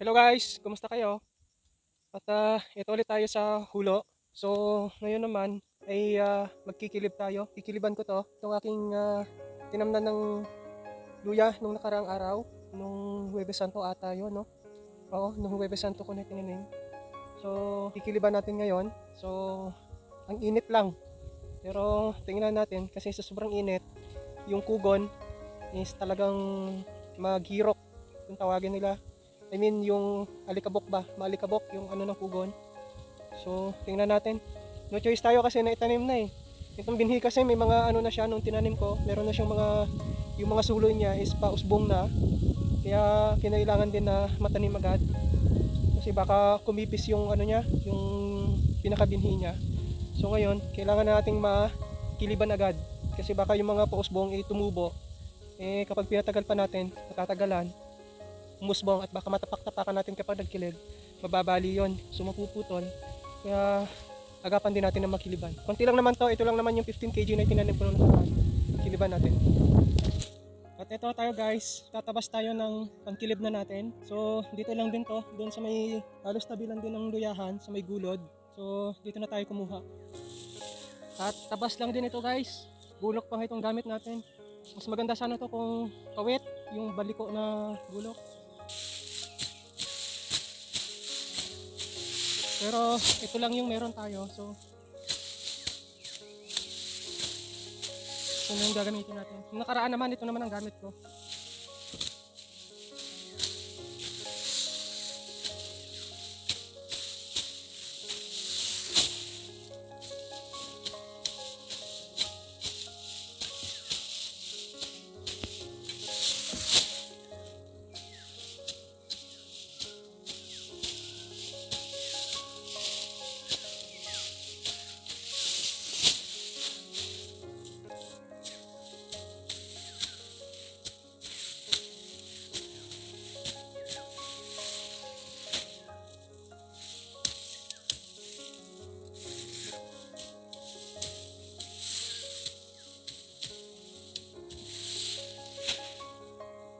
Hello guys, kumusta kayo? At ito ulit tayo sa hulo. So ngayon naman ay magkikilib tayo. Kikiliban ko to. Itong aking tinamnan ng luya nung nakaraang araw. Nung Huwebes Santo ata yun, no? Oo, nung Huwebes Santo ko na tinanim. So kikiliban natin ngayon. So ang init lang. Pero tingnan natin kasi sa sobrang init, yung kugon is talagang maghirok kung tawagin nila. I mean yung alikabok ba? Maalikabok yung ano ng pugon. So tingnan natin. No choice tayo kasi naitanim na eh. Itong binhi kasi may mga ano na siya nung tinanim ko. Meron na siyang mga yung mga suloy niya is pausbong na. Kaya kinailangan din na matanim agad. Kasi baka kumipis yung ano niya, yung pinakabinhi niya. So ngayon, kailangan nating makiliban agad. Kasi baka yung mga pausbong ay tumubo. Eh kapag pinatagal pa natin, matatagalan, umusbong at baka matapak-tapakan natin kapag nagkilig, mababali yon, so mapuputol. Kaya agapan din natin ng makiliban. Konti lang naman to, ito lang naman yung 15 kg na tinanim ko nung nakaraan. Kiliban natin. At ito tayo guys, tatabas tayo ng pangkilib na natin. So dito lang din to, doon sa may halos tabi lang din ng luyahan, sa may gulod. So dito na tayo kumuha. At tabas lang din ito guys, bulok pang itong gamit natin. Mas maganda sana to kung kawit, yung baliko na bulok. Pero ito lang yung meron tayo. So ito na yung gagamitin natin. Yung nakaraan naman, ito naman ang gamit ko.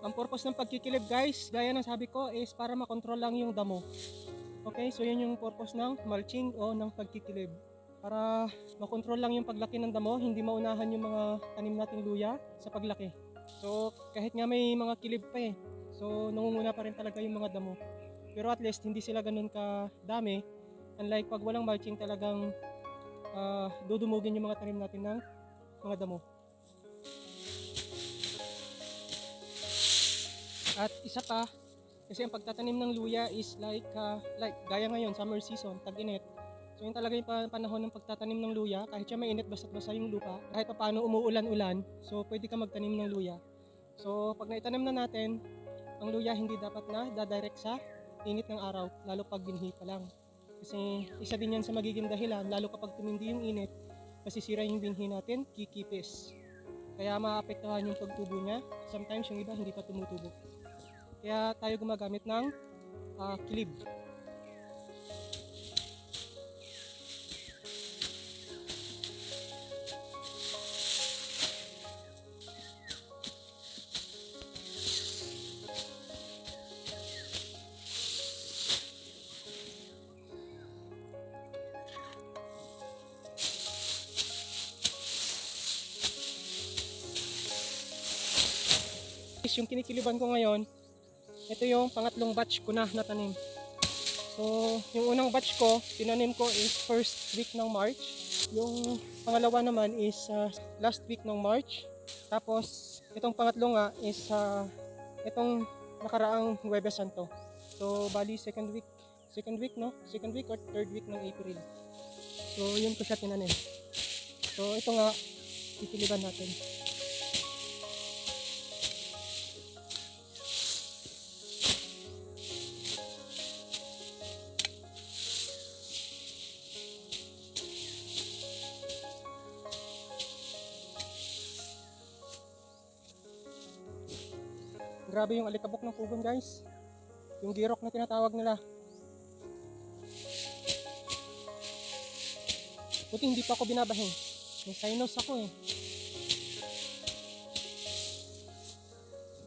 Ang purpose ng pagkikilib guys, gaya ng sabi ko, is para makontrol lang yung damo. Okay, so yun yung purpose ng mulching o ng pagkikilib. Para makontrol lang yung paglaki ng damo, hindi maunahan yung mga tanim nating luya sa paglaki. So kahit nga may mga kilib pa eh, so nangunguna pa rin talaga yung mga damo. Pero at least hindi sila ganun kadami. Unlike pag walang mulching, talagang dudumugin yung mga tanim natin ng mga damo. At isa pa, kasi ang pagtatanim ng luya is like gaya ngayon, summer season, tag-init. So yun talaga yung panahon ng pagtatanim ng luya. Kahit siya mainit, basta't basa yung lupa. Kahit pa paano umuulan-ulan, so pwede ka magtanim ng luya. So pag naitanim na natin, ang luya hindi dapat na dadirect sa init ng araw, lalo pag binhi pa lang. Kasi isa din yan sa magiging dahilan, lalo kapag tumindi yung init, masisira yung binhi natin, kikipis. Kaya maapektuhan yung pagtubo niya. Sometimes yung iba hindi pa tumutubo. Kaya tayo gumagamit ng kilib. Yung kinikiliban ko ngayon, ito yung pangatlong batch ko na natanim. So yung unang batch ko, tinanim ko is first week ng March. Yung pangalawa naman is last week ng March. Tapos itong pangatlo nga is itong nakaraang Huwebes Santo. So bali second week no? Second week or third week ng April. So yun ko siya tinanim. So ito nga, kikiliban natin. Grabe yung alikabok ng pugon guys. Yung girok na tinatawag nila. Buti hindi pa ako binabahin. May sinus ako eh.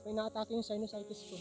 May na-atake yung sinusitis ko.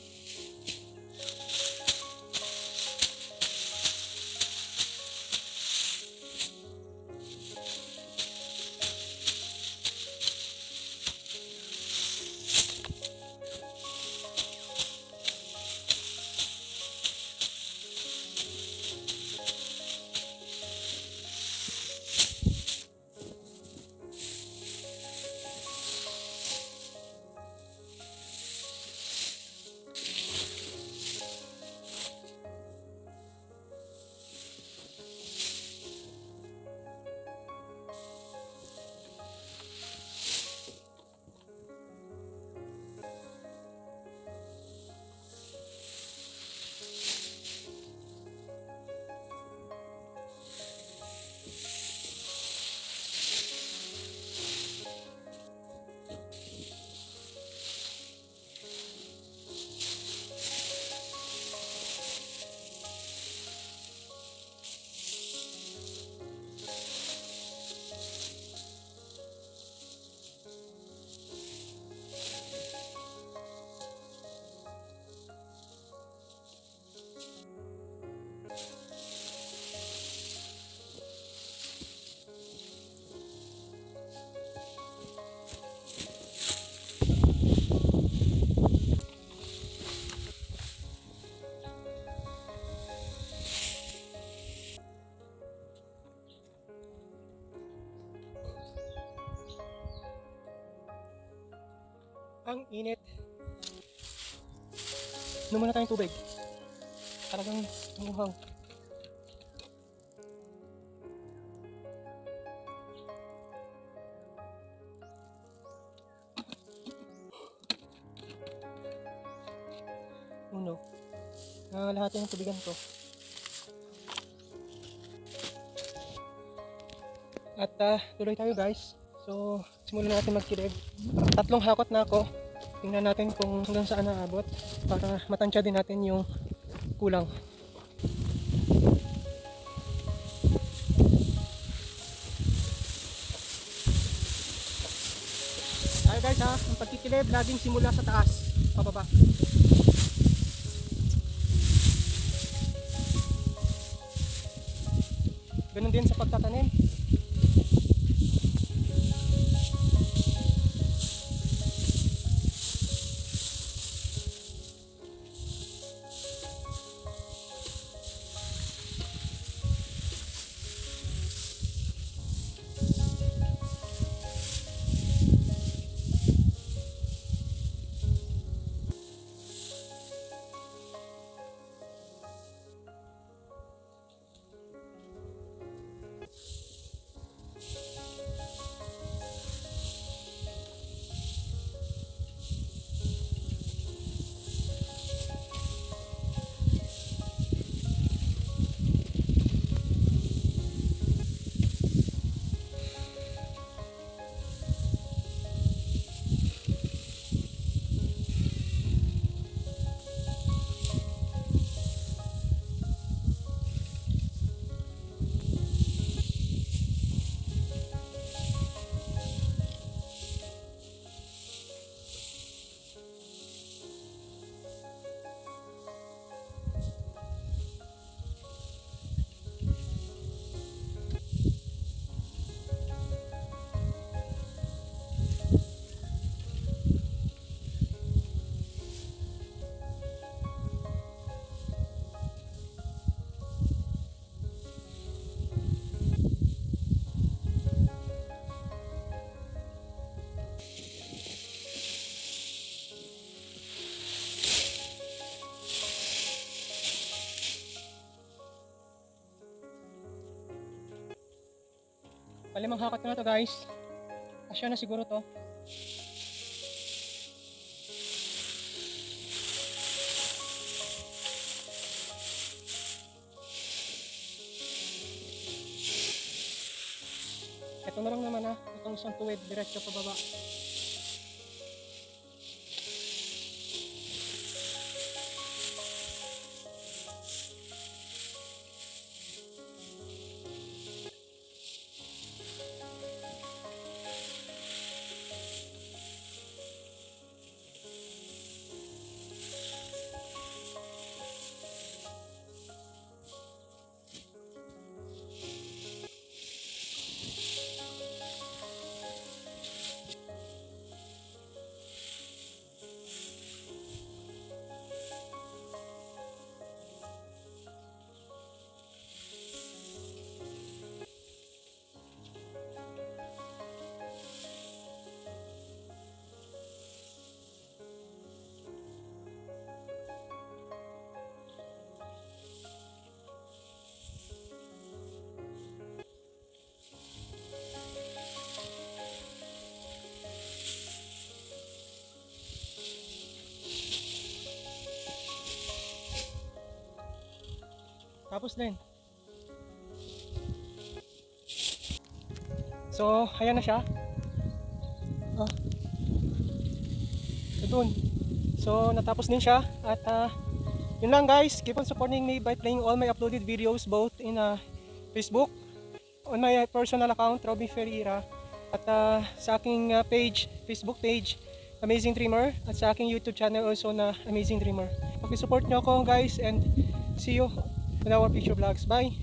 Init. Inom muna tayong tubig. Talagang umuhaw. Uno. Lahat yung tubigan ko. At tuloy tayo guys. So, simulan natin magkilib. 3 hakot na ako. Tingnan natin kung hanggang saan naabot para matansya din natin yung kulang. Tayo guys ha, ang pagkikilib laging simula sa taas, pababa. Ganun din sa pagtatanim. Palimang hakot ko na to guys. Asya na siguro to. Ito na lang naman ha. Itong isang tuwid diretso pababa. Tapos din. So, ayan na siya. So, dun. So, natapos din siya. At, yun lang guys. Keep on supporting me by playing all my uploaded videos both in Facebook, on my personal account, Robin Ferreira, at sa aking page, Facebook page, Amazing Dreamer, at sa aking YouTube channel also na Amazing Dreamer. Pakisupport nyo ako guys and see you in our future vlogs. Bye!